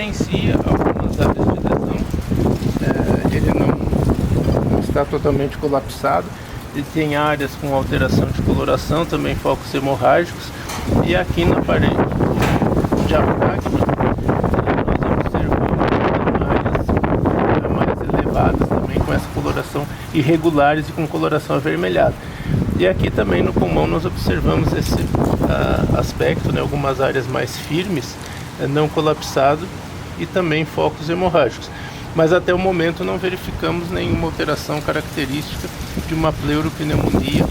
evidencia algumas áreas de lesão. Ele não está totalmente colapsado, ele tem áreas com alteração de coloração, também focos hemorrágicos, e aqui na parede do diafragma nós observamos áreas mais elevadas também com essa coloração irregulares e com coloração avermelhada. E aqui também no pulmão nós observamos esse aspecto, né, algumas áreas mais firmes, não colapsado, e também focos hemorrágicos. Mas até o momento não verificamos nenhuma alteração característica de uma pleuropneumonia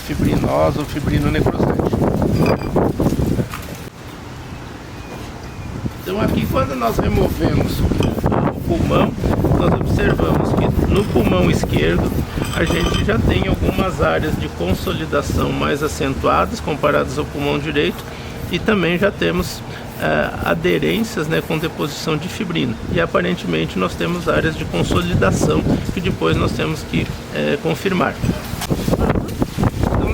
fibrinosa ou fibrinonecrosante. Então aqui, quando nós removemos o pulmão, nós observamos que no pulmão esquerdo a gente já tem algumas áreas de consolidação mais acentuadas comparadas ao pulmão direito, e também já temos aderências, né, com deposição de fibrina, e aparentemente nós temos áreas de consolidação que depois nós temos que confirmar. Então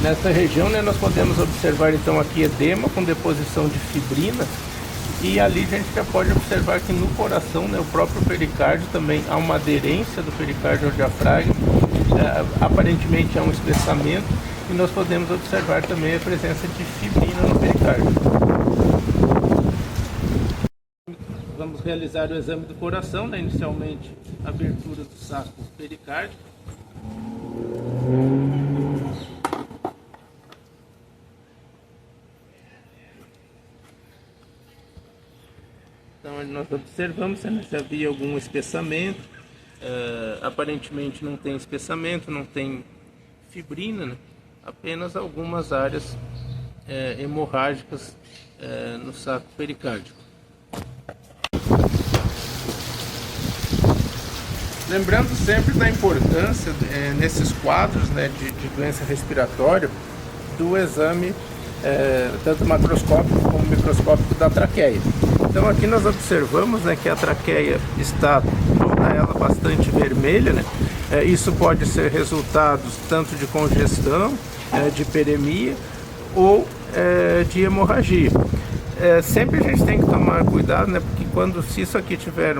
nessa região, né, nós podemos observar então aqui edema com deposição de fibrina, e ali a gente já pode observar que no coração, né, o próprio pericárdio também há uma aderência do pericárdio ao diafragma, aparentemente há um espessamento, e nós podemos observar também a presença de fibrina no pericárdio. Vamos realizar o exame do coração, né? Inicialmente a abertura do saco pericárdico. Então nós observamos se havia algum espessamento. Aparentemente não tem espessamento, não tem fibrina, né? Apenas algumas áreas hemorrágicas no saco pericárdico. Lembrando sempre da importância nesses quadros, né, de doença respiratória, do exame tanto macroscópico como microscópico da traqueia. Então aqui nós observamos, né, que a traqueia está toda ela bastante vermelha, né? Isso pode ser resultado tanto de congestão, de hiperemia ou de hemorragia. Sempre a gente tem que tomar cuidado, né, porque se isso aqui tiver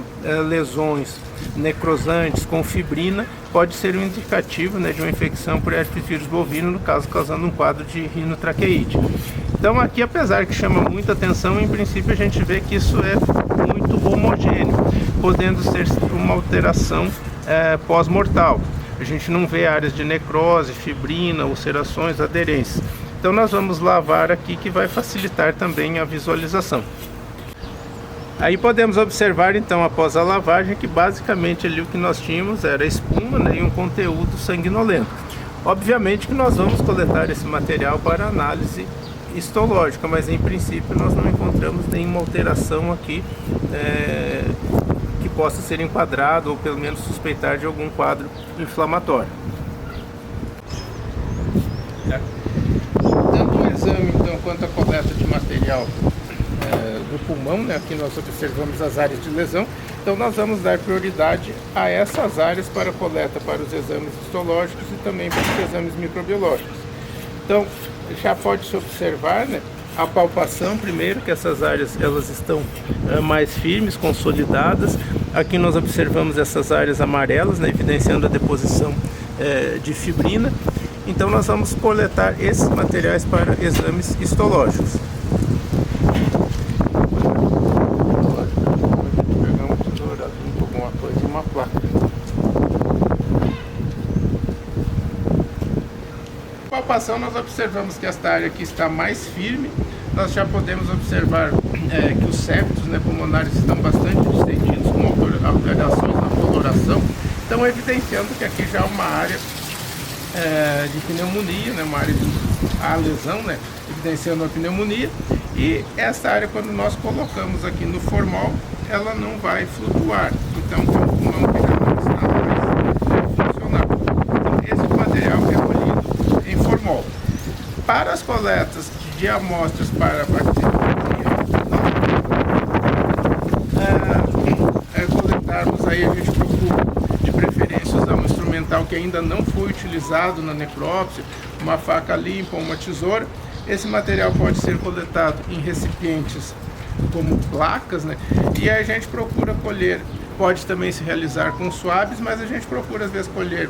lesões necrosantes com fibrina, pode ser um indicativo, né, de uma infecção por herpes vírus bovino, no caso causando um quadro de rinotraqueite. Então aqui, apesar que chama muita atenção, em princípio a gente vê que isso é muito homogêneo, podendo ser uma alteração pós-mortal. A gente não vê áreas de necrose, fibrina, ulcerações, aderências. Então nós vamos lavar aqui, que vai facilitar também a visualização. Aí podemos observar então, após a lavagem, que basicamente ali o que nós tínhamos era espuma, né, e um conteúdo sanguinolento. Obviamente que nós vamos coletar esse material para análise histológica, mas em princípio nós não encontramos nenhuma alteração aqui que possa ser enquadrado ou pelo menos suspeitar de algum quadro inflamatório. Tanto o exame então quanto a coleta de material do pulmão, né, aqui nós observamos as áreas de lesão, então nós vamos dar prioridade a essas áreas para coleta para os exames histológicos e também para os exames microbiológicos. Então já pode-se observar, né, a palpação primeiro, que essas áreas elas estão mais firmes, consolidadas. Aqui nós observamos essas áreas amarelas, né, evidenciando a deposição de fibrina. Então nós vamos coletar esses materiais para exames histológicos. Palpação, nós observamos que esta área aqui está mais firme. Nós já podemos observar que os septos, né, pulmonares estão bastante distendidos, com alterações na coloração, então evidenciando que aqui já há uma área de pneumonia, né, uma área de lesão, né, evidenciando a pneumonia. E essa área, quando nós colocamos aqui no formol, ela não vai flutuar, então tem um pulmão que já não está mais funcional. Então esse material é recolhido em formol. Para as coletas de amostras para bacteriologia, coletarmos aí, a gente procura de preferência usar um instrumental que ainda não foi utilizado na necrópsia, uma faca limpa, uma tesoura, Esse material pode ser coletado em recipientes como placas, né? E aí a gente procura colher, pode também se realizar com suaves, mas a gente procura às vezes colher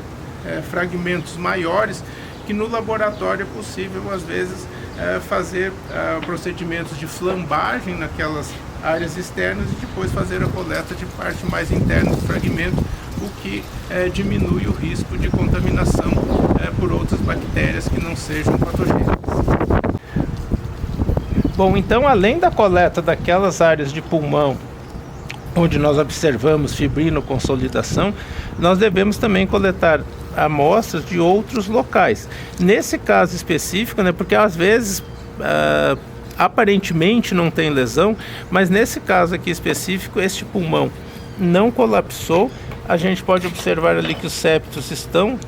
fragmentos maiores, que no laboratório é possível às vezes fazer procedimentos de flambagem naquelas áreas externas e depois fazer a coleta de parte mais interna do fragmento, o que diminui o risco de contaminação por outras bactérias que não sejam patogênicas. Bom, então além da coleta daquelas áreas de pulmão onde nós observamos fibrino-consolidação, nós devemos também coletar amostras de outros locais. Nesse caso específico, né, porque às vezes aparentemente não tem lesão, mas nesse caso aqui específico, este pulmão não colapsou, a gente pode observar ali que os septos estão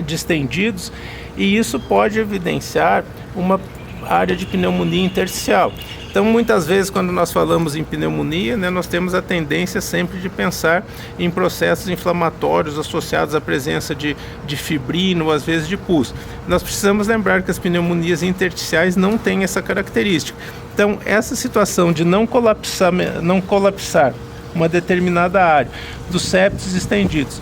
distendidos e isso pode evidenciar uma área de pneumonia intersticial. Então, muitas vezes, quando nós falamos em pneumonia, né, nós temos a tendência sempre de pensar em processos inflamatórios associados à presença de fibrino, às vezes de pus. Nós precisamos lembrar que as pneumonias intersticiais não têm essa característica. Então, essa situação de não colapsar uma determinada área dos septos distendidos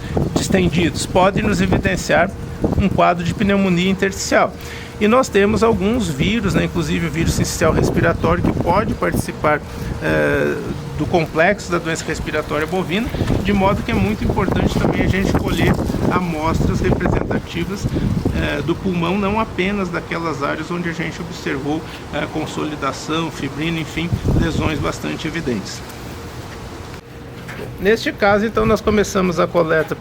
pode nos evidenciar um quadro de pneumonia intersticial. E nós temos alguns vírus, né, inclusive o vírus sincicial respiratório, que pode participar do complexo da doença respiratória bovina, de modo que é muito importante também a gente colher amostras representativas do pulmão, não apenas daquelas áreas onde a gente observou consolidação, fibrina, enfim, lesões bastante evidentes. Neste caso, então, nós começamos a coleta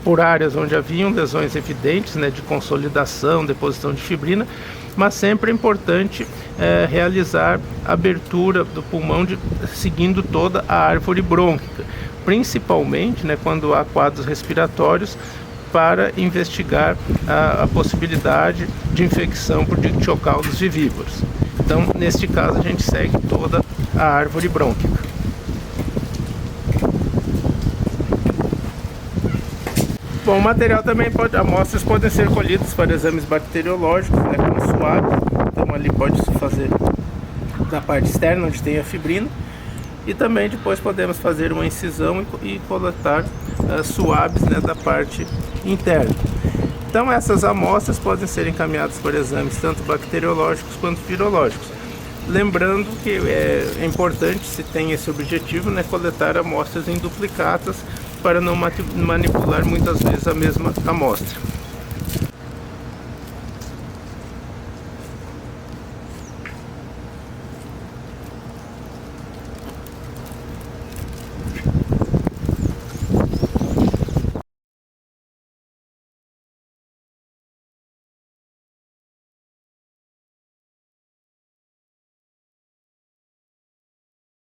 por áreas onde haviam lesões evidentes, né, de consolidação, deposição de fibrina, mas sempre é importante realizar a abertura do pulmão seguindo toda a árvore brônquica, principalmente, né, quando há quadros respiratórios, para investigar a possibilidade de infecção por dictiocaldos vivíparos. Então, neste caso, a gente segue toda a árvore brônquica. Bom, o material também amostras podem ser colhidas para exames bacteriológicos, né, como suave. Então ali pode-se fazer da parte externa, onde tem a fibrina. E também depois podemos fazer uma incisão e coletar suaves, né, da parte interna. Então essas amostras podem ser encaminhadas para exames tanto bacteriológicos quanto virológicos. Lembrando que é importante, se tem esse objetivo, né, coletar amostras em duplicatas, para não manipular muitas vezes a mesma amostra.